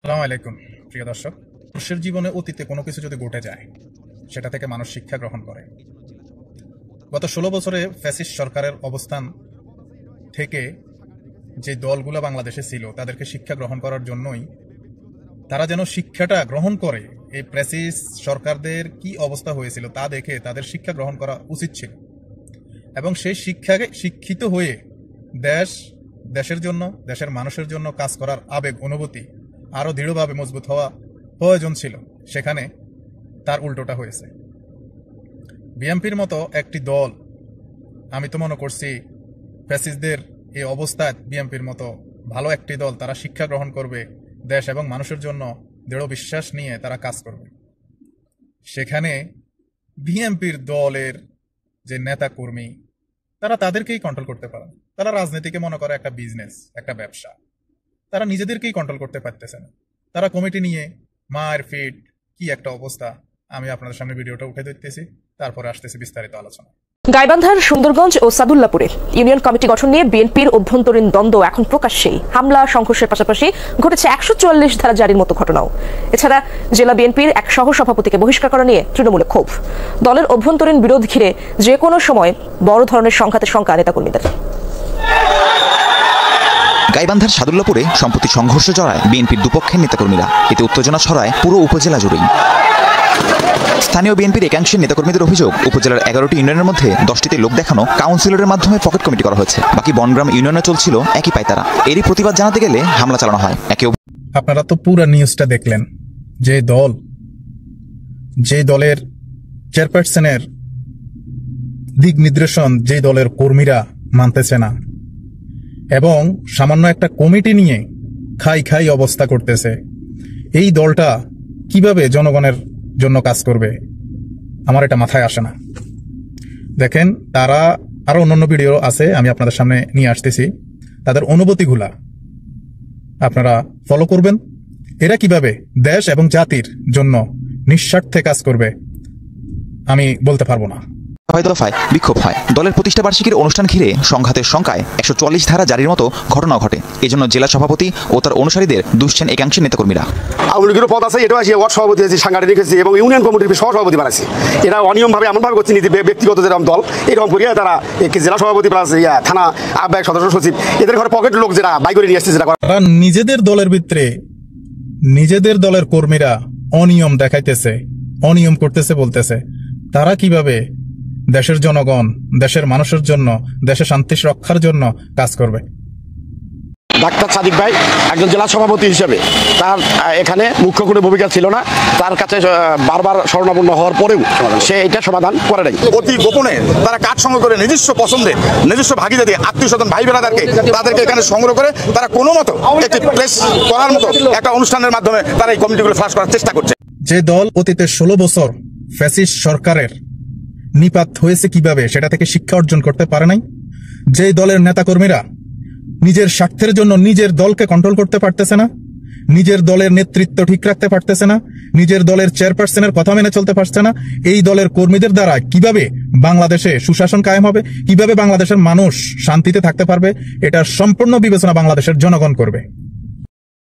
আসসালামু আলাইকুম প্রিয় দর্শক। মানুষের জীবনে অতীতে কোনো কিছু যদি ঘটে যায়, সেটা থেকে মানুষ শিক্ষা গ্রহণ করে। গত 16 বছরে ফ্যাসিস্ট সরকারের অবস্থান থেকে যে দলগুলো বাংলাদেশে ছিল, তাদেরকে শিক্ষা গ্রহণ করার জন্যই তারা যেন শিক্ষাটা গ্রহণ করে। এই ফ্যাসিস্ট সরকারদের কি অবস্থা হয়েছিল তা দেখে তাদের শিক্ষা গ্রহণ করা উচিত ছিল, এবং সেই শিক্ষাকে শিক্ষিত হয়ে দেশের জন্য, দেশের মানুষের জন্য কাজ করার আবেগ অনুভূতি আরো দৃঢ়ভাবে মজবুত হওয়া প্রয়োজন ছিল। সেখানে তার উল্টোটা হয়েছে। বিএনপির মতো একটি দল, আমি তো মনে করছি ফ্যাসিস্টদের এই অবস্থায় বিএনপির মতো ভালো একটি দল, তারা শিক্ষা গ্রহণ করবে, দেশ এবং মানুষের জন্য দৃঢ় বিশ্বাস নিয়ে তারা কাজ করবে। সেখানে বিএনপির দলের যে নেতা কর্মী, তারা তাদেরকেই কন্ট্রোল করতে পারে না। তারা রাজনীতিকে মনে করে একটা বিজনেস, একটা ব্যবসা। তারা নিজেদেরকেই কন্ট্রোল করতে পারতেছে না। তারা কমিটি নিয়ে মারপিট, কি একটা অবস্থা। আমি আপনাদের সামনে ভিডিওটা উঠে দিতেছি, তারপরে আসতেছি বিস্তারিত আলোচনা। গাইবান্ধার সুন্দরগঞ্জ ও সাদুল্লাপুরে ইউনিয়ন কমিটি গঠন নিয়ে বিএনপির অভ্যন্তরীণ দ্বন্দ্ব এখন প্রকাশ্যেই। হামলা, সংঘর্ষের পাশাপাশি ঘটেছে 144 ধারা জারির মতো ঘটনাও। এছাড়া জেলা বিএনপির এক সহসভাপতিকে বহিষ্কার করা নিয়ে তৃণমূলে ক্ষোভ। দলের অভ্যন্তরীণ বিরোধ ঘিরে যে কোনো সময় বড় ধরনের সংঘাতের শঙ্কা নেতাকর্মীদের। গাইবান্ধার সাদুল্লাপুরে সম্প্রতি সংঘর্ষে জড়ায় বিএনপির দুপক্ষের নেতাকর্মীরা। এতে উত্তেজনা ছড়ায় পুরো উপজেলা জুড়েই। স্থানীয় বিএনপির একাংশের নেতাকর্মীদের অভিযোগ, উপজেলার 11টি ইউনিয়নের মধ্যে 10টিতে লোক দেখানো কাউন্সিলরের মাধ্যমে পকেট কমিটি করা হয়েছে। বাকি বনগ্রাম ইউনিয়নে চলছিল একই পায়তারা। এরই প্রতিবাদ জানাতে গেলে হামলা চালানো হয়। আপনারা তো পুরো নিউজটা দেখলেন। যে দলের চেয়ারপারসনের দিক নির্দেশন যে দলের কর্মীরা মানতেছে না, এবং সামান্য একটা কমিটি নিয়ে খাই অবস্থা করতেছে, এই দলটা কিভাবে জনগণের জন্য কাজ করবে আমার এটা মাথায় আসে না। দেখেন, তারা আরো অন্যান্য ভিডিও আছে, আমি আপনাদের সামনে নিয়ে আসতেছি। তাদের অনুভূতিগুলা আপনারা ফলো করবেন। এরা কিভাবে দেশ এবং জাতির জন্য নিঃস্বার্থে কাজ করবে আমি বলতে পারবো না। দফায় বিক্ষোভ হয়। দলের প্রতিষ্ঠা বার্ষিকীর অনুষ্ঠান ঘিরে সংঘাতের শঙ্কায় 144 ধারা জারির মতো ঘটনা ঘটে। এজন্য জেলা সভাপতি ও তার অনুসারীদের দুষছেন একাংশের নেতাকর্মীরা। আওয়ামী লীগের পদ আছে, এটাও আছে, ওয়ার্ড সভাপতি আছে, সাংগঠনিক আছে, এবং ইউনিয়ন কমিটির সহসভাপতি বানাইছে। এরা অনিয়মভাবে এমনভাবে করছে, নীতি ব্যক্তিগত যেরকম দল এরকম করিয়া তারা জেলা সভাপতি প্লাস থানা আহ্বায়ক, সদস্য সচিব, এদের ঘরে পকেট লোক যারা বাই করে নিয়ে আসছে, তারা নিজেদের দলের ভিতরে নিজেদের দলের কর্মীরা অনিয়ম দেখাইতেছে, অনিয়ম করতেছে বলতেছে। তারা কিভাবে দেশের জনগণ, দেশের মানুষের জন্য, দেশের শান্তি রক্ষার জন্য কাজ করবে? ডাক্তার সাদিক ভাই একজন জেলা সভাপতি হিসেবে তার এখানে মুখ্য কোনো ভূমিকা ছিল না। তার কাছে বারবার শরণাপন্ন হওয়ার পরেও সে এটা সমাধান করে নাই। অতি গোপনে তারা কাজ সংগ্রহ করে নিজস্ব পছন্দের, নিজস্ব ভাগিদারি, আত্মীয় স্বজন, ভাই তাদেরকে এখানে সংগ্রহ করে তারা কোনো মতো একটি প্লেস করার মতো একটা অনুষ্ঠানের মাধ্যমে তারা এই কমিটিগুলো ফ্লাশ করার চেষ্টা করছে। যে দল অতীতে 16 বছর ফ্যাসিস্ট সরকারের নিপাত হয়েছে, কিভাবে সেটা থেকে শিক্ষা অর্জন করতে পারে নাই। যে দলের নেতাকর্মীরা নিজের স্বার্থের জন্য নিজের দলকে কন্ট্রোল করতে পারতেছে না, নিজের দলের নেতৃত্ব ঠিক রাখতে পারতেছে না, নিজের দলের চেয়ারপারসনের কথা মেনে চলতে পারছে না, এই দলের কর্মীদের দ্বারা কিভাবে বাংলাদেশে সুশাসন কায়েম হবে, কিভাবে বাংলাদেশের মানুষ শান্তিতে থাকতে পারবে, এটা সম্পূর্ণ বিবেচনা বাংলাদেশের জনগণ করবে।